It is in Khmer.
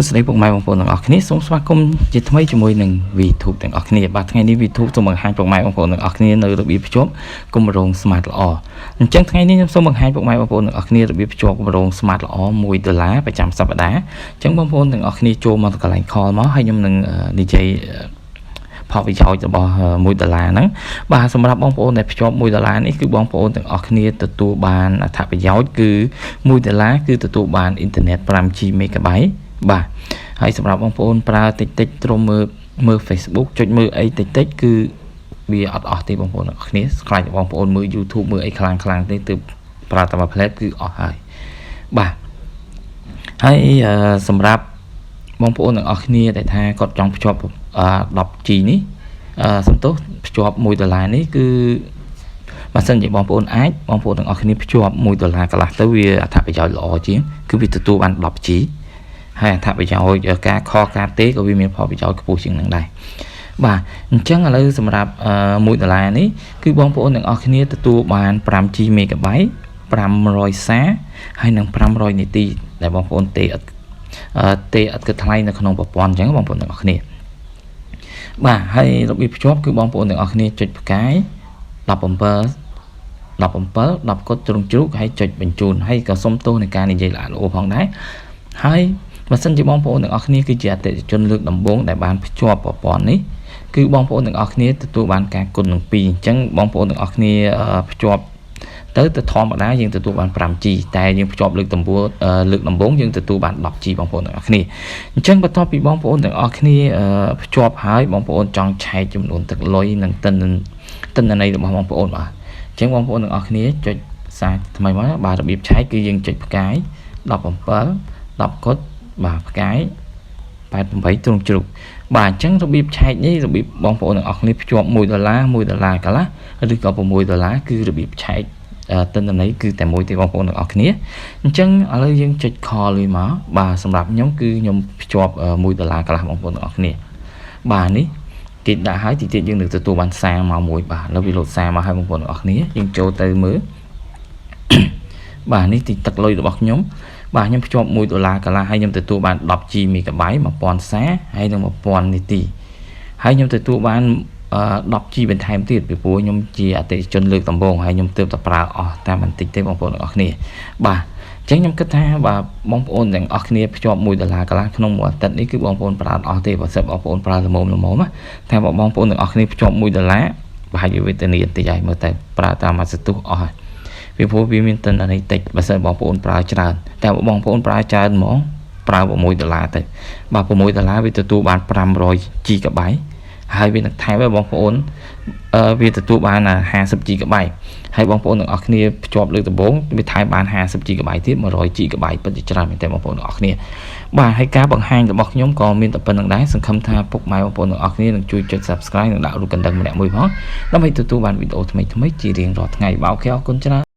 ស្ដីពុកម៉ែបងប្អូនទាំងអស់គ្នាសូមស្វាគមន៍ជាថ្មីជាមួយនឹង VTUBE ទាំងអស់គ្នាបាទថ្ងៃនេះ VTUBE សូមបង្ហាញពុកម៉ែបងប្អូនទាំងអស់គ្នានៅរបៀបភ្ជាប់គម្រោង Smart ល្អអញ្ចឹងថ្ងៃនេះខ្ញុំសូមបង្ហាញពុកម៉ែបងប្អូនទាំងអស់គ្នារបៀបភ្ជាប់គម្រោង Smart ល្អ$1ប្រចាំសប្តាហ៍អញ្ចឹងបងប្អូនទាំងអស់គ្នាចូលមកកន្លែង call មកហើយខ្ញុំនឹងនិយាយផលប្រយោជន៍របស់$1ហ្នឹងបាទសម្រាប់បងប្អូនដែលភ្ជាប់$1នេះគឺបងប្អូនទាំងអស់គ្នាទទួលបានអត្ថប្រយោជន៍គឺ$1គឺទទួលបានអ៊ីនធឺណិត 5G megabyte បាទហើយសម្រាប់បងប្អូនប្រើតិចទ្រមមើល Facebook ចុចមើលអីតិចគឺវាអត់អស់ទេបងប្អូនទាំងអស់គ្នាខ្លាចបងប្អូនមើល YouTube មើលអីខ្លាំងទេទើបប្រើតែមួយ plate គឺអស់ហើយបាទហើយសម្រាប់បងប្អូនទាំងអស់គ្នាដែលថាគាត់ចង់ភ្ជាប់ 10G នេះសំទោសភ្ជាប់$1នេះគឺបើសិនជាបងប្អូនអាចបងប្អូនទាំងអស់គ្នាភ្ជាប់$1កន្លះទៅវាអត្ថប្រយោជន៍ល្អជាងគឺវាទទួលបាន 10G ហើយអត្ថប្រយោជន៍ការខលការទេក៏វាមានផលប្រយោជន៍ខ្ពស់ជាងនឹងដែរបាទអញ្ចឹងឥឡូវសម្រាប់$1នេះគឺបងប្អូនទាំងអស់គ្នាទទួលបាន 5G megabyte 500សារហើយនិង500នាទីដែលបងប្អូនទេអត់គិតថ្លៃនៅក្នុងប្រព័ន្ធអញ្ចឹងបងប្អូនទាំងអស់គ្នាបាទហើយរបៀបភ្ជាប់គឺបងប្អូនទាំងអស់គ្នាចុចផ្កាយ17 10 កុដជ្រុងជ្រូកហើយចុចបញ្ជូនហើយក៏សុំទោសនៃការនិយាយល្អផងដែរហើយបើសិនជាបងប្អូនទាំងអស់គ្នាគឺជាអតិថិជនលើកដំបូងដែលបានភ្ជាប់ប្រព័ន្ធនេះគឺបងប្អូនទាំងអស់គ្នាទទួលបានការគុណនឹង2អញ្ចឹងបងប្អូនទាំងអស់គ្នាភ្ជាប់ទៅធម្មតាយើងទទួលបាន 5G តែយើងភ្ជាប់លើកដំបូងយើងទទួលបាន 10G បងប្អូនទាំងអស់គ្នាអញ្ចឹងបន្ទាប់ពីបងប្អូនទាំងអស់គ្នាភ្ជាប់ហើយបងប្អូនចង់ឆែកចំនួនទឹកលុយនិងទិន្នន័យរបស់បងប្អូនបាទអញ្ចឹងបងប្អូនទាំងអស់គ្នាចុចសារថ្មីមកបាទរបៀបឆែកគឺយើងចុចផ្កាយ17 10 កុដបាទផ្កាយ88ទ្រង់ជ្រូកបាទអញ្ចឹងរបៀបឆែកនេះរបៀបបងប្អូនទាំងអស់គ្នាភ្ជាប់$1 $1កន្លះឬក៏$6គឺរបៀបឆែកទិន្នន័យគឺតែមួយទេបងប្អូនទាំងអស់គ្នាអញ្ចឹងឥឡូវយើងចុច call វាមកបាទសម្រាប់ខ្ញុំគឺខ្ញុំភ្ជាប់$1កន្លះបងប្អូនទាំងអស់គ្នាបាទនេះគេដាក់ឲ្យតិចយើងនឹងទទួលបានសារមកមួយបាទឥឡូវវាលោតសារមកឲ្យបងប្អូនទាំងអស់គ្នាយើងចូលទៅមើលបាទនេះទីទឹកលុយរបស់ខ្ញុំបាទខ្ញុំភ្ជាប់$1កន្លះហើយខ្ញុំទទួលបាន 10G megabyte 1000សារហើយនិង1000នាទីហើយខ្ញុំទទួលបាន10G បន្ថែមទៀតពីព្រោះខ្ញុំជាអតិថិជនលើកដំបូងហើយខ្ញុំទើបតែប្រើអស់តែបន្តិចទេបងប្អូនទាំងអស់គ្នាបាទអញ្ចឹងខ្ញុំគិតថាបាទបងប្អូនទាំងអស់គ្នាភ្ជាប់$1កន្លះក្នុងមួយអាទិត្យនេះគឺបងប្អូនប្រើអត់ទេបើសិនបងប្អូនប្រើល្មមណាតែបងប្អូនទាំងអស់គ្នាភ្ជាប់$1ប្រហែលជាវេទនាបន្តិចហើយមើលតែប្រើតាមមួយសន្ទុះអស់ហើយពីព្រោះវាមានទិន្នន័យតិចបើសិនបងប្អូនប្រើច្រើនតែបងប្អូនប្រើច្រើនហ្មងប្រើ$6ទៅបាទ$6វាទទួលបាន500 GB ហើយវានឹងថែមឲ្យបងប្អូនវាទទួលបាន50 GB ហើយបងប្អូនទាំងអស់គ្នាភ្ជាប់លើកដំបូងវាថែមបាន50 GB ទៀត100 GB ពិតជាច្រើនមែនតើបងប្អូនទាំងអស់គ្នាបាទហើយការបង្ហាញរបស់ខ្ញុំក៏មានតែប៉ុណ្្នឹងដែរសង្ឃឹមថាពុកម៉ែបងប្អូនទាំងអស់គ្នានឹងជួយចុច Subscribe និងដាក់រូបកណ្ដឹងម្នាក់មួយផងដើម្បីទទួលបានវីដេអូថ្មីជារៀងរាល់ថ្ងៃបាទអូខេអរគុណច្រើន